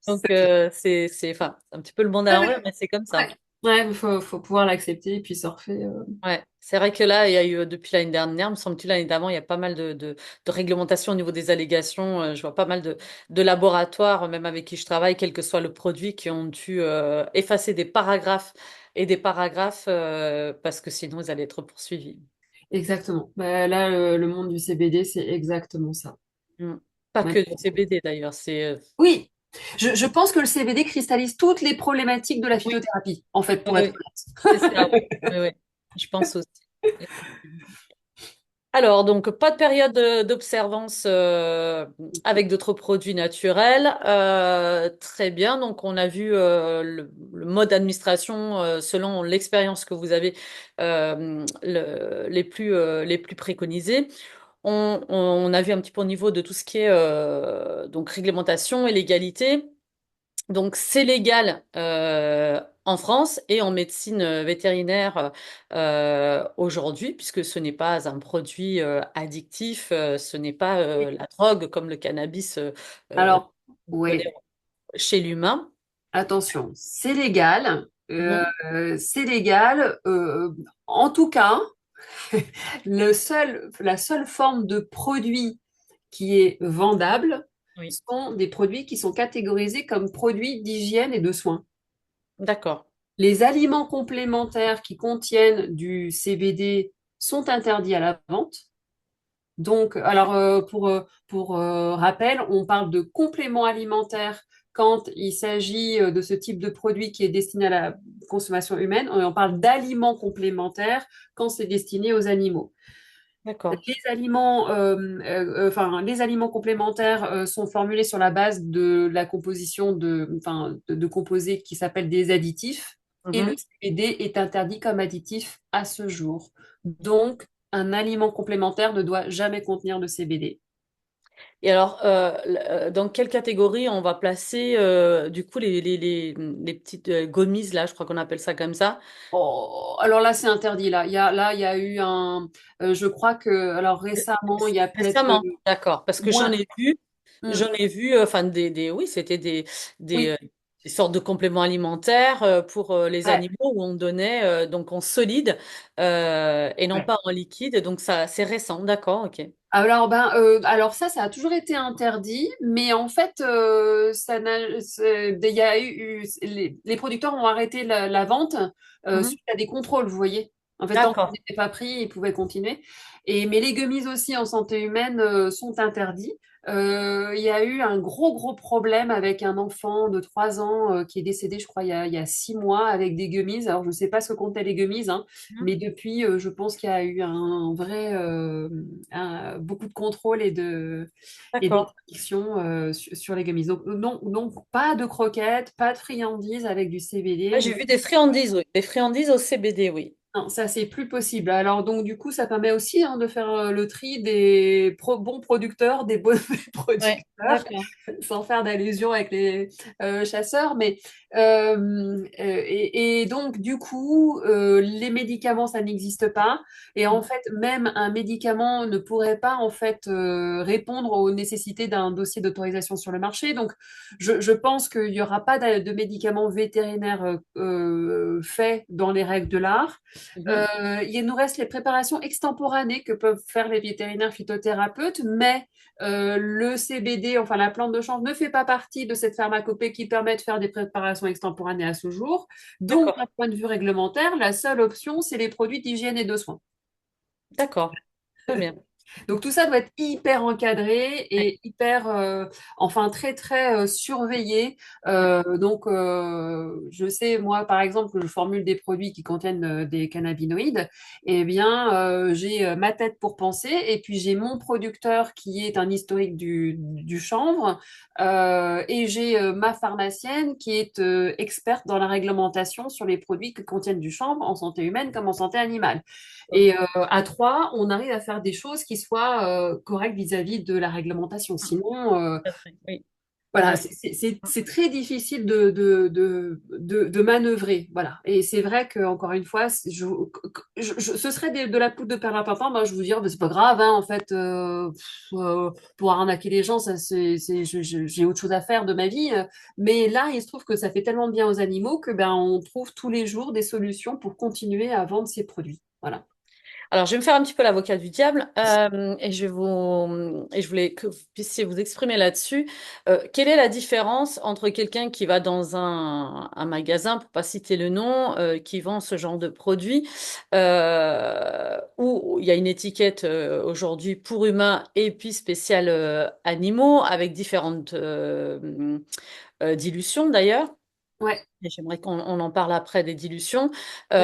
donc Ça pique. enfin, c'est un petit peu le monde à Ouais, l'envers, mais c'est comme ça. ouais. Ouais, faut pouvoir l'accepter et puis surfer. Ouais, c'est vrai que là, il y a eu depuis l'année dernière, me semble-t-il, l'année d'avant, il y a pas mal de réglementations au niveau des allégations. Je vois pas mal de laboratoires, même avec qui je travaille, quel que soit le produit, qui ont dû effacer des paragraphes et des paragraphes parce que sinon ils allaient être poursuivis. Exactement. Bah, là, le monde du CBD, c'est exactement ça. Mm. Pas que du CBD d'ailleurs, c'est Oui, je pense que le CBD cristallise toutes les problématiques de la oui, phytothérapie, en fait, oui, pour être oui, c'est ça, oui. honnête. Oui, oui. Je pense aussi. Alors, donc, pas de période d'observance avec d'autres produits naturels. Très bien. Donc, on a vu le mode d'administration selon l'expérience que vous avez les plus préconisés. On a vu un petit peu au niveau de tout ce qui est donc réglementation et légalité. Donc, c'est légal en France et en médecine vétérinaire aujourd'hui, puisque ce n'est pas un produit addictif, ce n'est pas la drogue comme le cannabis euh, Alors, oui, chez l'humain. attention, c'est légal. Mhm. C'est légal. En tout cas, la seule forme de produit qui est vendable Oui, sont des produits qui sont catégorisés comme produits d'hygiène et de soins. d'accord. Les aliments complémentaires qui contiennent du CBD sont interdits à la vente. Donc, alors pour rappel, on parle de compléments alimentaires quand il s'agit de ce type de produit qui est destiné à la consommation humaine, et on parle d'aliments complémentaires quand c'est destiné aux animaux. D'accord. Les aliments complémentaires sont formulés sur la base de la composition de composés qui s'appellent des additifs, et le Mhm. CBD est interdit comme additif à ce jour. Donc, un aliment complémentaire ne doit jamais contenir de CBD. Et alors, dans quelle catégorie on va placer du coup les petites gommises là, je crois qu'on appelle ça comme ça. Oh, alors là, c'est interdit. Il y a eu je crois que, alors récemment, il y a peut-être Récemment, d'accord, parce que moins. Hmm, j'en ai vu, enfin oui, c'était des, oui, euh, des sortes de compléments alimentaires pour les ouais, animaux où on donnait donc en solide et non ouais. pas en liquide, donc ça, c'est récent, d'accord, ok. Alors ça a toujours été interdit, mais en fait, il y a les producteurs ont arrêté la vente Mhm. suite à des contrôles, vous voyez. En fait, tant qu'ils D'accord. n'étaient pas pris, ils pouvaient continuer. Mais les gummies aussi en santé humaine sont interdits. Il y a eu un gros problème avec un enfant de 3 ans qui est décédé, je crois, il y a 6 mois avec des gummies. Alors, je ne sais pas ce que comptaient les gummies, hein, Mhm. mais depuis, je pense qu'il y a eu un vrai beaucoup de contrôle et D'accord. d'interdiction sur les gummies. Donc, non, non, pas de croquettes, pas de friandises avec du Ah, CBD. j'ai vu des friandises, oui, des friandises au CBD, oui. Non, ça, c'est plus possible. Alors, donc, du coup, ça permet aussi hein, de faire le tri bons producteurs, des bons Ouais, producteurs, d'accord. sans faire d'allusion avec les chasseurs. Et donc, du coup, les médicaments, ça n'existe pas. Et en Mhm. fait, même un médicament ne pourrait pas, en fait, répondre aux nécessités d'un dossier d'autorisation sur le marché. Donc, je pense qu'il n'y aura pas de médicaments vétérinaires faits dans les règles de l'art. Mhm. Il nous reste les préparations extemporanées que peuvent faire les vétérinaires phytothérapeutes, mais le CBD, enfin la plante de chanvre, ne fait pas partie de cette pharmacopée qui permet de faire des préparations extemporanées à ce jour. Donc, d'un D'accord, point de vue réglementaire, la seule option, c'est les produits d'hygiène et de soins. d'accord, très bien. Donc tout ça doit être hyper encadré Ouais, et hyper, enfin très surveillé. Je sais moi par exemple que je formule des produits qui contiennent des cannabinoïdes. Eh bien, j'ai ma tête pour penser et puis j'ai mon producteur qui est un historique du chanvre et j'ai ma pharmacienne qui est experte dans la réglementation sur les produits qui contiennent du chanvre en santé humaine comme en santé animale. Et à trois, on arrive à faire des choses qui soient correctes vis-à-vis de la réglementation. Sinon, tout à fait, oui. voilà, Ouais. c'est très difficile de manœuvrer. Voilà. Et c'est vrai que encore une fois, ce serait de la poudre de perlimpinpin. Moi, je vous dirais, bah, c'est pas grave, hein, en fait, pour arnaquer les gens, j'ai autre chose à faire de ma vie. Mais là, il se trouve que ça fait tellement de bien aux animaux que ben, on trouve tous les jours des solutions pour continuer à vendre ces produits. Voilà. Alors, je vais me faire un petit peu l'avocat du diable et je voulais que vous puissiez vous exprimer là-dessus. Quelle est la différence entre quelqu'un qui va dans un magasin, pour pas citer le nom, qui vend ce genre de produit, où il y a une étiquette aujourd'hui pour humains et puis spéciale animaux, avec différentes dilutions d'ailleurs. Ouais. Et j'aimerais qu'on en parle après des dilutions. Oui.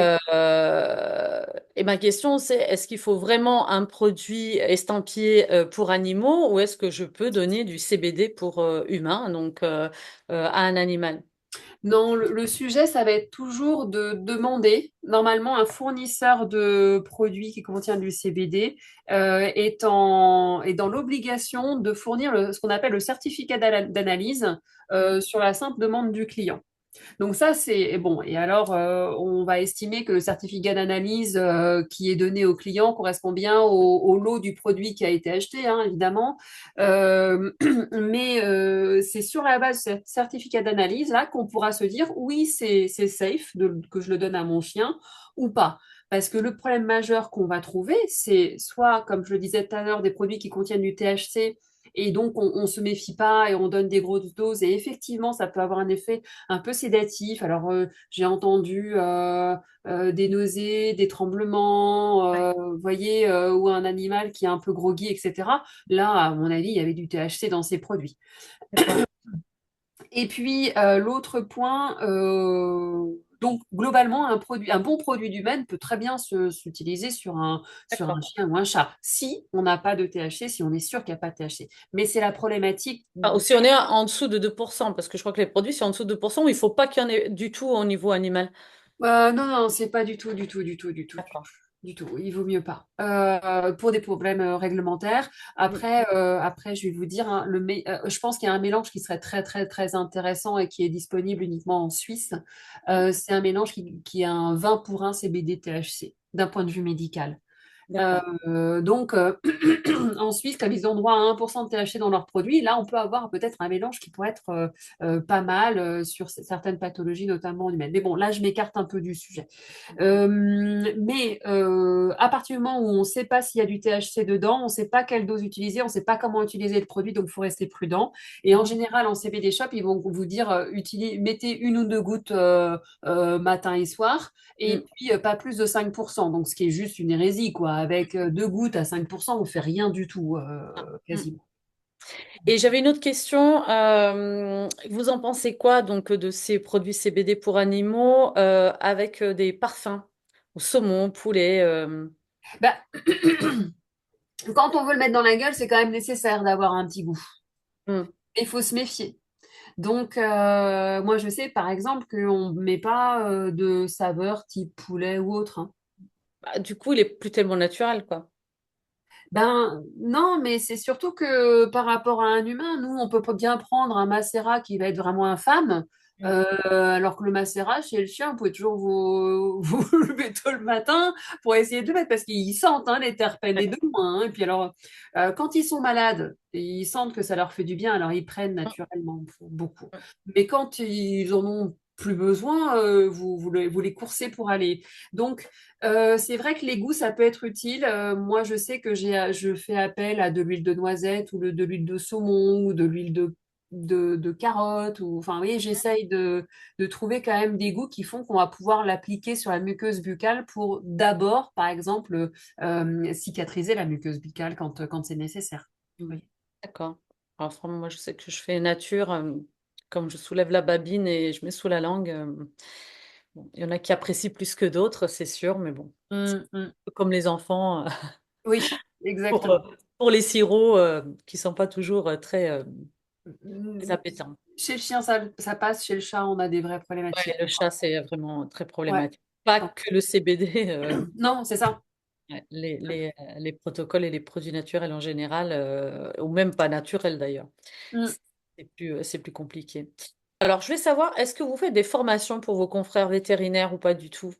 Et ma question, c'est est-ce qu'il faut vraiment un produit estampillé pour animaux ou est-ce que je peux donner du CBD pour humains, donc à un animal? Non, le sujet, ça va être toujours de demander. Normalement, un fournisseur de produits qui contient du CBD est dans l'obligation de fournir ce qu'on appelle le certificat d'analyse sur la simple demande du client. Donc ça, c'est bon. Et alors, on va estimer que le certificat d'analyse qui est donné au client correspond bien au lot du produit qui a été acheté, hein, évidemment. Euh, mais c'est sur la base de ce certificat d'analyse là qu'on pourra se dire oui, c'est safe que je le donne à mon chien ou pas. Parce que le problème majeur qu'on va trouver, c'est soit, comme je le disais tout à l'heure, des produits qui contiennent du THC et donc on se méfie pas et on donne des grosses doses et effectivement, ça peut avoir un effet un peu sédatif. Alors, j'ai entendu des nausées, des tremblements, Ouais, vous voyez, ou un animal qui est un peu groggy, etc. Là, à mon avis, il y avait du THC dans ces produits. d'accord. Et puis, l'autre point, donc globalement, un bon produit d'humaine peut très bien s'utiliser sur un D'accord. chien ou un chat, si on n'a pas de THC, si on est sûr qu'il n'y a pas de THC. Mais c'est la problématique. Ah, ou si on est en dessous de 2%, parce que je crois que les produits, c'est en dessous de 2%, il ne faut pas qu'il y en ait du tout au niveau animal. Non, non, c'est pas du tout, du tout, du tout, du tout, D'accord. du tout. Il vaut mieux pas. Pour des problèmes réglementaires. Mm, Après, je vais vous dire, hein, je pense qu'il y a un mélange qui serait très, très, très intéressant et qui est disponible uniquement en Suisse. mm, C'est un mélange qui a un 20 pour 1 CBD THC d'un point de vue médical. d'accord. Donc, en Suisse, comme ils ont droit à 1% de THC dans leurs produits, là, on peut avoir peut-être un mélange qui pourrait être pas mal sur certaines pathologies, notamment humaines. Mais bon, là, je m'écarte un peu du sujet. À partir du moment où on ne sait pas s'il y a du THC dedans, on ne sait pas quelle dose utiliser, on ne sait pas comment utiliser le produit, donc il faut rester prudent. Et en Mhm. général, en CBD shop, ils vont vous dire mettez une ou deux gouttes matin et soir, et Mm, puis pas plus de 5%. Donc ce qui est juste une hérésie, quoi. Avec deux gouttes à 5%, on ne fait rien du tout, mm. quasiment. Et j'avais une autre question. Vous en pensez quoi donc de ces produits CBD pour animaux avec des parfums, au saumon, poulet Bah, quand on veut le mettre dans la gueule, c'est quand même nécessaire d'avoir un petit goût. mm. Il faut se méfier. Donc, moi, je sais par exemple qu'on ne met pas de saveur type poulet ou autre, hein. Bah, du coup, il est plus tellement naturel, quoi. Ben non, mais c'est surtout que par rapport à un humain, nous, on peut pas bien prendre un macérat qui va être vraiment infâme, Mm. alors que le macérat chez le chien, vous pouvez toujours vous lever tôt le matin pour essayer de le mettre parce qu'ils sentent hein, les terpènes et Ouais. de loin, hein. Et puis alors, quand ils sont malades, ils sentent que ça leur fait du bien, alors ils prennent Mm, naturellement beaucoup. mm. Mais quand ils en ont plus besoin, vous les coursez pour aller. Donc, c'est vrai que les goûts, ça peut être utile. Moi, je sais que je fais appel à de l'huile de noisette ou de l'huile de saumon ou de l'huile de carotte. Ou, enfin, vous voyez, j'essaye de trouver quand même des goûts qui font qu'on va pouvoir l'appliquer sur la muqueuse buccale pour d'abord, par exemple, cicatriser la muqueuse buccale quand c'est nécessaire. Mm. Oui. D'accord. Alors, vraiment, moi, je sais que je fais nature, comme je soulève la babine et je mets sous la langue. Bon, il y en a qui apprécient plus que d'autres, c'est sûr, mais bon, c'est un Mm, mm. peu comme les enfants Oui, pour, exactement. pour les sirops qui sont pas toujours très Mm, appétants. Chez le chien, ça passe. Chez le chat, on a des vraies Ouais, problématiques. le chat, c'est vraiment très Ouais. problématique. Pas Ouais. que le CBD, Non, c'est ça. ouais, les protocoles et les produits naturels en général, ou même pas naturels d'ailleurs, Mm. c'est plus compliqué. Alors, je vais savoir, est-ce que vous faites des formations pour vos confrères vétérinaires ou pas du tout?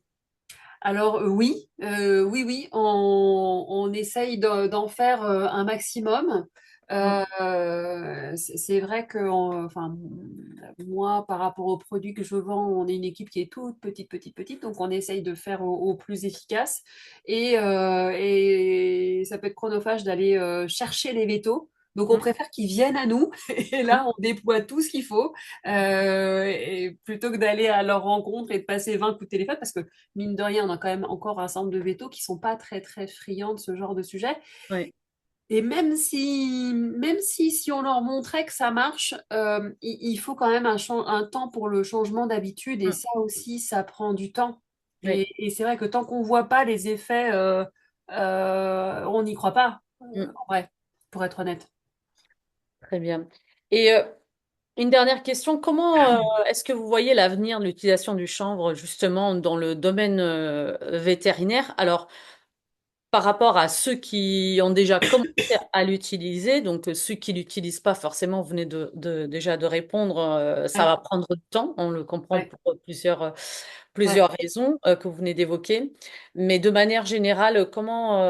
Alors oui, oui, oui, on essaye d'en faire un maximum. Mm, C'est vrai que, enfin, moi, par rapport aux produits que je vends, on est une équipe qui est toute petite, petite, petite, donc on essaye de faire au plus efficace. Et ça peut être chronophage d'aller chercher les vétos. Donc on mm, préfère qu'ils viennent à nous, et mm. là on déploie tout ce qu'il faut, et plutôt que d'aller à leur rencontre et de passer 20 coups de téléphone, parce que mine de rien, on a quand même encore un certain nombre de vétos qui sont pas très très friands de ce genre de sujet. Oui. Et même si on leur montrait que ça marche, il faut quand même un temps pour le changement d'habitude. Et Mm. ça aussi, ça prend du temps. Oui. Et c'est vrai que tant qu'on voit pas les effets, on n'y croit pas, Mm. en vrai, pour être honnête. Très bien. Et une dernière question, comment est-ce que vous voyez l'avenir de l'utilisation du chanvre justement dans le domaine vétérinaire? Alors, par rapport à ceux qui ont déjà commencé à l'utiliser, donc ceux qui l'utilisent pas forcément, vous venez déjà de répondre, ça Ouais, va prendre du temps, on le comprend ouais, pour ouais. plusieurs raisons que vous venez d'évoquer. Mais de manière générale, comment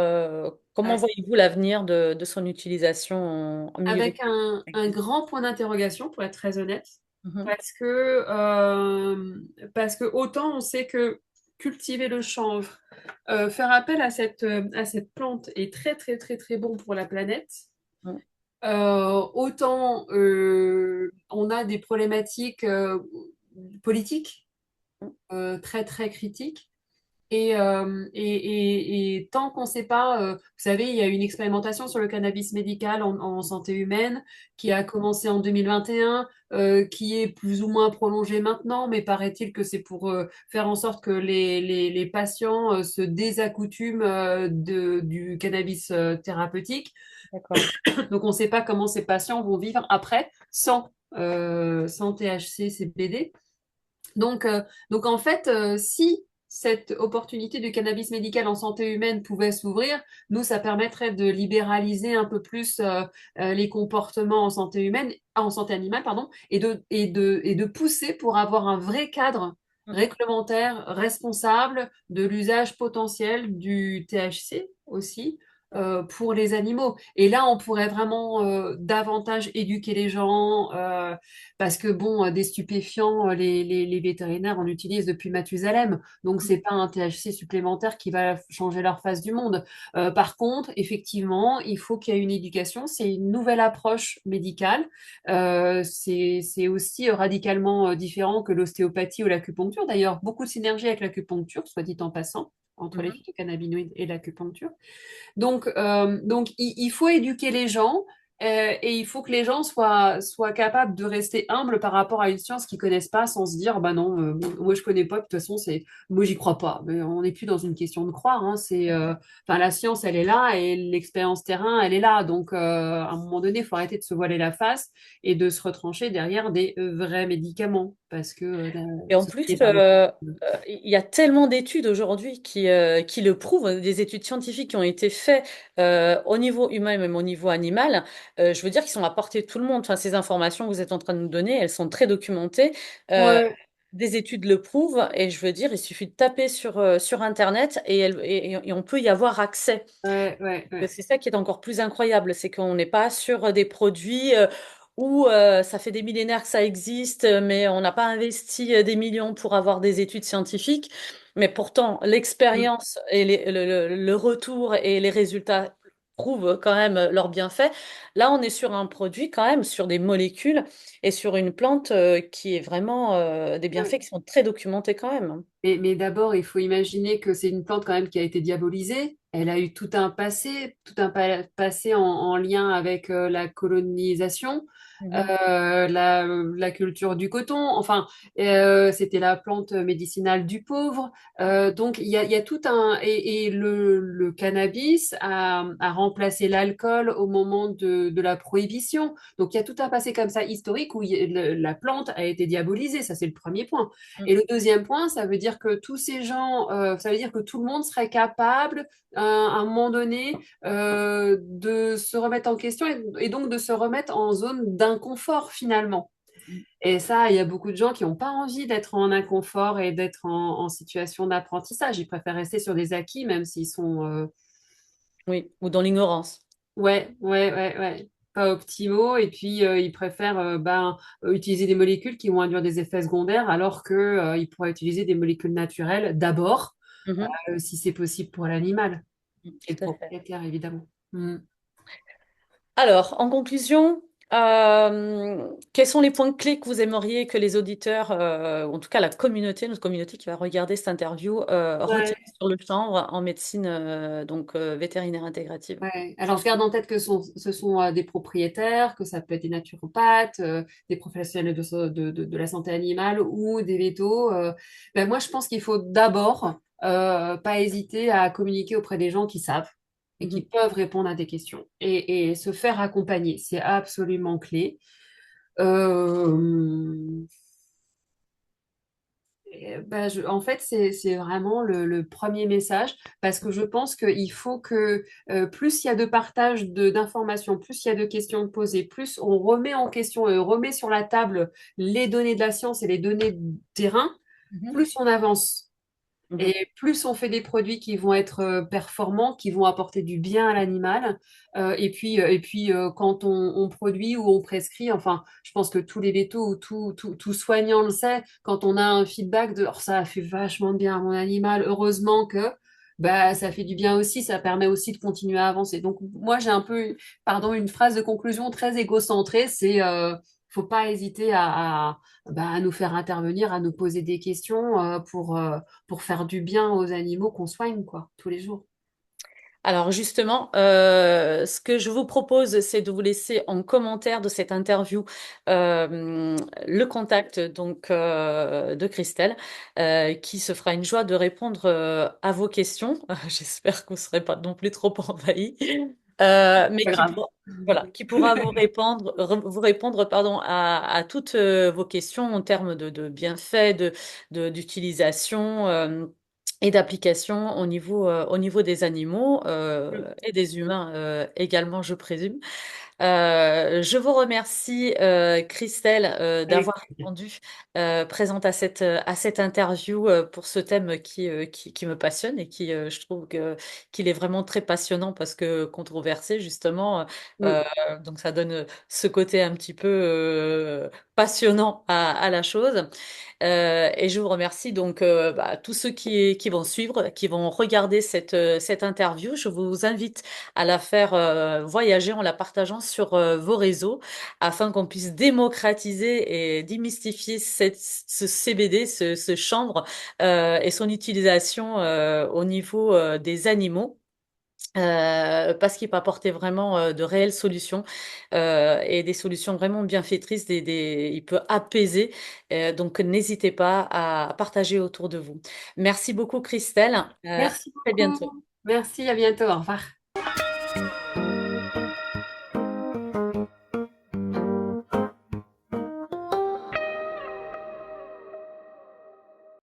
Ouais. voyez-vous l'avenir de son utilisation en milieu Avec vétérinaire? un grand point d'interrogation, pour être très honnête, Mhm. parce que, euh, parce que autant on sait que cultiver le chanvre, faire appel à cette plante est très très très très bon pour la planète. Mhm. Autant on a des problématiques politiques très très critiques. Et tant qu'on ne sait pas, vous savez, il y a une expérimentation sur le cannabis médical en santé humaine qui a commencé en 2021, qui est plus ou moins prolongée maintenant, mais paraît-il que c'est pour faire en sorte que les patients se désaccoutument du cannabis thérapeutique. D'accord. Donc on ne sait pas comment ces patients vont vivre après sans THC, CBD. Donc en fait, si cette opportunité du cannabis médical en santé humaine pouvait s'ouvrir, nous, ça permettrait de libéraliser un peu plus les comportements en santé humaine, en santé animale, pardon, et de pousser pour avoir un vrai cadre réglementaire responsable de l'usage potentiel du THC aussi. Pour les animaux. Et là, on pourrait vraiment davantage éduquer les gens, parce que bon, des stupéfiants, les vétérinaires en utilisent depuis Mathusalem, donc c'est pas un THC supplémentaire qui va changer leur face du monde. Par contre, effectivement, il faut qu'il y ait une éducation, c'est une nouvelle approche médicale. C'est aussi radicalement différent que l'ostéopathie ou l'acupuncture. D'ailleurs, beaucoup de synergie avec l'acupuncture, soit dit en passant, entre les Mhm. phytocannabinoïdes et l'acupuncture. Donc il faut éduquer les gens et il faut que les gens soient capables de rester humbles par rapport à une science qu'ils connaissent pas sans se dire, bah non, moi je connais pas, de toute façon, moi j'y crois pas. Mais on n'est plus dans une question de croire, hein, enfin, la science, elle est là et l'expérience terrain, elle est là. Donc, à un moment donné, il faut arrêter de se voiler la face et de se retrancher derrière des vrais médicaments parce que Et en ceci plus, n'est pas le. il y a tellement d'études aujourd'hui qui le prouvent, des études scientifiques qui ont été faites au niveau humain et même au niveau animal. Je veux dire qu'ils sont à portée de tout le monde. Enfin, ces informations que vous êtes en train de nous donner, elles sont très documentées. Euh, Ouais, des études le prouvent et je veux dire, il suffit de taper sur Internet et on peut y avoir accès. ouais, ouais, ouais. C'est ça qui est encore plus incroyable, c'est qu'on n'est pas sur des produits où ça fait des millénaires que ça existe, mais on n'a pas investi des millions pour avoir des études scientifiques. Mais pourtant, Mm. l'expérience et le retour et les résultats prouvent quand même leurs bienfaits. Là, on est sur un produit quand même, sur des molécules et sur une plante qui est vraiment des bienfaits Ouais. qui sont très documentés quand même. Mais d'abord, il faut imaginer que c'est une plante quand même qui a été diabolisée. Elle a eu tout un passé en lien avec la colonisation, Mhm. la culture du coton. Enfin, c'était la plante médicinale du pauvre. Donc, il y a tout un... Et le cannabis a remplacé l'alcool au moment de la prohibition. Donc, il y a tout un passé comme ça historique où la plante a été diabolisée. Ça, c'est le premier point. Mhm. Et le deuxième point, ça veut dire que tous ces gens, ça veut dire que tout le monde serait capable, à un moment donné, de se remettre en question et donc de se remettre en zone d'inconfort finalement. Et ça, il y a beaucoup de gens qui n'ont pas envie d'être en inconfort et d'être en situation d'apprentissage. Ils préfèrent rester sur des acquis, même s'ils sont, Oui, ou dans l'ignorance. ouais, ouais, ouais, ouais, pas optimaux. Et puis, ils préfèrent utiliser des molécules qui vont induire des effets secondaires, alors que, ils pourraient utiliser des molécules naturelles d'abord, Mhm. si c'est possible pour l'animal et le Tout à fait. propriétaire, évidemment. Mm. Alors, en conclusion, Quels sont les points clés que vous aimeriez que les auditeurs, ou en tout cas la communauté, notre communauté qui va regarder cette interview, retiennent Ouais. sur le champ en médecine vétérinaire intégrative? Ouais. Alors, je garde en tête que ce sont des propriétaires, que ça peut être des naturopathes, des professionnels de la santé animale ou des vétos. Ben, moi, je pense qu'il faut d'abord pas hésiter à communiquer auprès des gens qui savent et qui Mhm. peuvent répondre à des questions et se faire accompagner. C'est absolument clé. Euh, ben, en fait, c'est vraiment le premier message parce que je pense qu'il faut que plus il y a de partage d'informations, plus il y a de questions posées, plus on remet en question et remet sur la table les données de la science et les données de terrain, Mhm. plus on avance. Mhm. Et plus on fait des produits qui vont être performants, qui vont apporter du bien à l'animal, quand on produit ou on prescrit, enfin, je pense que tous les vétos ou tout soignant le sait, quand on a un feedback de oh, ça a fait vachement de bien à mon animal, heureusement que bah, ça fait du bien aussi, ça permet aussi de continuer à avancer. Donc moi j'ai un peu, pardon, une phrase de conclusion très égocentrée, c'est faut pas hésiter à nous faire intervenir, à nous poser des questions pour faire du bien aux animaux qu'on soigne, quoi, tous les jours. Alors justement, ce que je vous propose, c'est de vous laisser en commentaire de cette interview le contact de Christelle, qui se fera une joie de répondre à vos questions. J'espère que vous ne serez pas non plus trop envahis, mais Pas grave. voilà, qui pourra vous répondre pardon, à toutes vos questions en termes de bienfaits, d'utilisation. Et d'application au niveau des animaux et des humains également, je présume. Je vous remercie, Christelle, Avec d'avoir répondu présente à cette interview pour ce thème qui me passionne et je trouve qu'il est vraiment très passionnant parce que controversé, justement. Euh, Mm. donc, ça donne ce côté un petit peu passionnant à la chose. Et je vous remercie donc tous ceux qui vont suivre, qui vont regarder cette interview. Je vous invite à la faire voyager en la partageant sur vos réseaux afin qu'on puisse démocratiser et démystifier ce CBD, ce chanvre et son utilisation au niveau des animaux. Parce qu'il peut apporter vraiment de réelles solutions et des solutions vraiment bienfaitrices, il peut apaiser. Donc n'hésitez pas à partager autour de vous. Merci beaucoup Christelle. À Merci très bientôt. beaucoup. Merci, à bientôt. Au revoir.